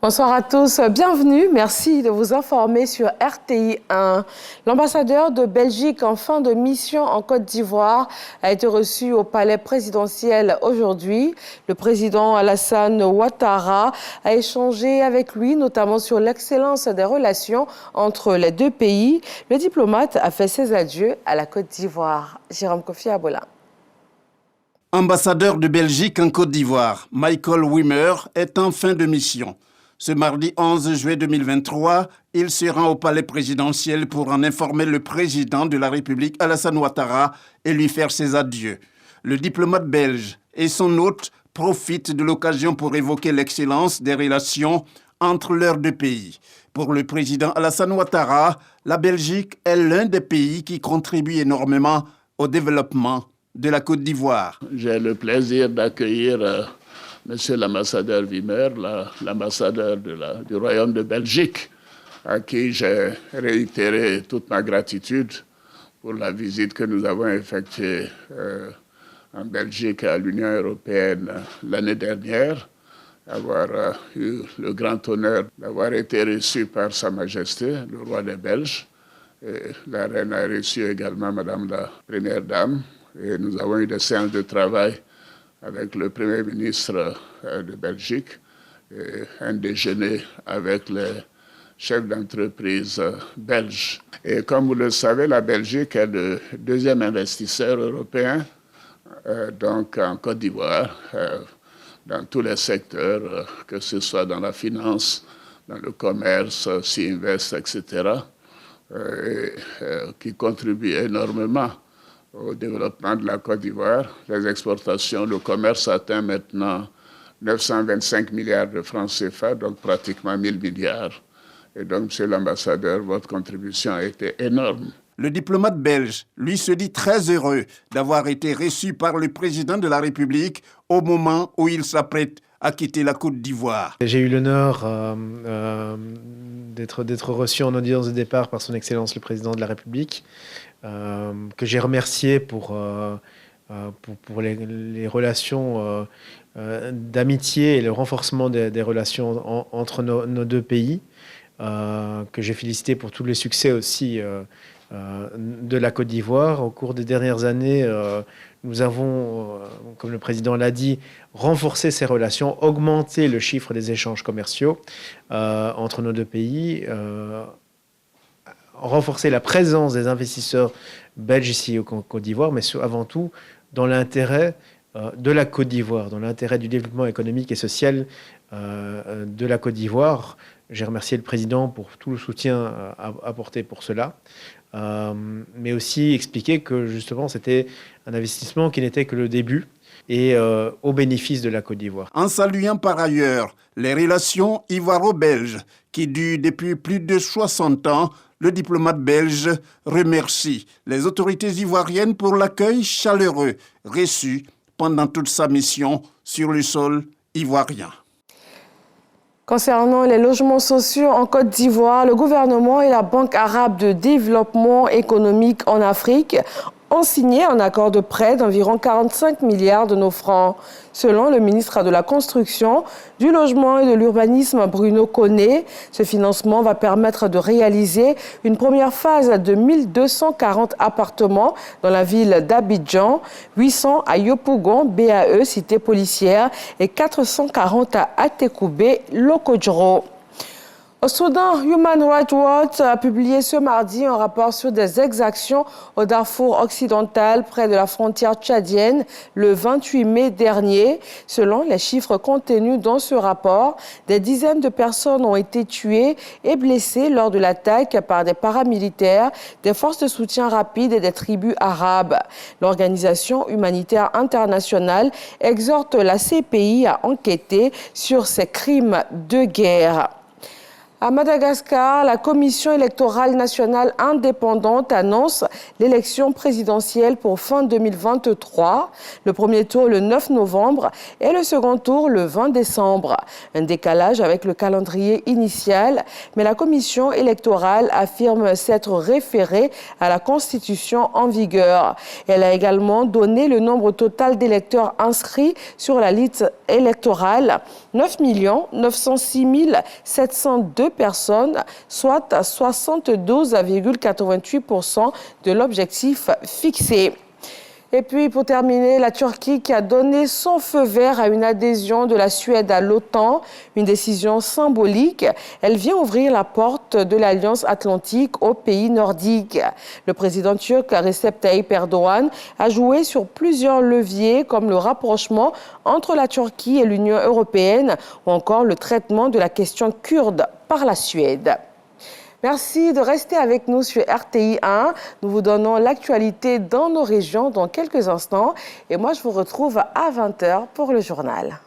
Bonsoir à tous, bienvenue, merci de vous informer sur RTI 1. L'ambassadeur de Belgique en fin de mission en Côte d'Ivoire a été reçu au palais présidentiel aujourd'hui. Le président Alassane Ouattara a échangé avec lui, notamment sur l'excellence des relations entre les deux pays. Le diplomate a fait ses adieux à la Côte d'Ivoire. Jérôme Kofi Abola. Ambassadeur de Belgique en Côte d'Ivoire, Michael Wimmer est en fin de mission. Ce mardi 11 juillet 2023, il se rend au palais présidentiel pour en informer le président de la République, Alassane Ouattara, et lui faire ses adieux. Le diplomate belge et son hôte profitent de l'occasion pour évoquer l'excellence des relations entre leurs deux pays. Pour le président Alassane Ouattara, la Belgique est l'un des pays qui contribue énormément au développement de la Côte d'Ivoire. J'ai le plaisir d'accueillir Monsieur l'ambassadeur Wimmer, l'ambassadeur du Royaume de Belgique, à qui j'ai réitéré toute ma gratitude pour la visite que nous avons effectuée en Belgique et à l'Union européenne l'année dernière, avoir eu le grand honneur d'avoir été reçu par Sa Majesté, le roi des Belges. Et la reine a reçu également Madame la Première Dame. Et nous avons eu des séances de travail avec le Premier ministre de Belgique, et un déjeuner avec les chefs d'entreprise belges. Et comme vous le savez, la Belgique est le deuxième investisseur européen donc en Côte d'Ivoire, dans tous les secteurs, que ce soit dans la finance, dans le commerce, Sinvest, etc., qui contribue énormément au développement de la Côte d'Ivoire. Les exportations, le commerce atteint maintenant 925 milliards de francs CFA, donc pratiquement 1000 milliards. Et donc, monsieur l'ambassadeur, votre contribution a été énorme. Le diplomate belge, lui, se dit très heureux d'avoir été reçu par le président de la République au moment où il s'apprête à quitter la Côte d'Ivoire. J'ai eu l'honneur d'être reçu en audience de départ par son Excellence le Président de la République, que j'ai remercié pour les relations d'amitié et le renforcement des relations entre nos deux pays, que j'ai félicité pour tous les succès aussi de la Côte d'Ivoire. Au cours des dernières années, nous avons, comme le Président l'a dit, renforcé ces relations, augmenté le chiffre des échanges commerciaux entre nos deux pays, renforcer la présence des investisseurs belges ici au Côte d'Ivoire, mais avant tout dans l'intérêt de la Côte d'Ivoire, dans l'intérêt du développement économique et social de la Côte d'Ivoire. J'ai remercié le président pour tout le soutien apporté pour cela, mais aussi expliquer que justement c'était un investissement qui n'était que le début et au bénéfice de la Côte d'Ivoire. En saluant par ailleurs les relations ivoiro-belges qui durent depuis plus de 60 ans, le diplomate belge remercie les autorités ivoiriennes pour l'accueil chaleureux reçu pendant toute sa mission sur le sol ivoirien. Concernant les logements sociaux en Côte d'Ivoire, le gouvernement et la Banque arabe de développement économique en Afrique ont signé un accord de prêt d'environ 45 milliards de nos francs. Selon le ministre de la Construction, du Logement et de l'Urbanisme, Bruno Koné, ce financement va permettre de réaliser une première phase de 1240 appartements dans la ville d'Abidjan, 800 à Yopougon, BAE, cité policière, et 440 à Atekoubé, Lokodjoro. Au Soudan, Human Rights Watch a publié ce mardi un rapport sur des exactions au Darfour occidental près de la frontière tchadienne le 28 mai dernier. Selon les chiffres contenus dans ce rapport, des dizaines de personnes ont été tuées et blessées lors de l'attaque par des paramilitaires, des forces de soutien rapide et des tribus arabes. L'Organisation humanitaire internationale exhorte la CPI à enquêter sur ces crimes de guerre. À Madagascar, la Commission électorale nationale indépendante annonce l'élection présidentielle pour fin 2023. Le premier tour le 9 novembre et le second tour le 20 décembre. Un décalage avec le calendrier initial, mais la Commission électorale affirme s'être référée à la Constitution en vigueur. Elle a également donné le nombre total d'électeurs inscrits sur la liste électorale, 9 906 702 personnes, soit 72,88% de l'objectif fixé. Et puis, pour terminer, la Turquie qui a donné son feu vert à une adhésion de la Suède à l'OTAN, une décision symbolique. Elle vient ouvrir la porte de l'Alliance atlantique aux pays nordiques. Le président turc Recep Tayyip Erdogan a joué sur plusieurs leviers comme le rapprochement entre la Turquie et l'Union européenne ou encore le traitement de la question kurde par la Suède. Merci de rester avec nous sur RTI 1. Nous vous donnons l'actualité dans nos régions dans quelques instants. Et moi, je vous retrouve à 20h pour le journal.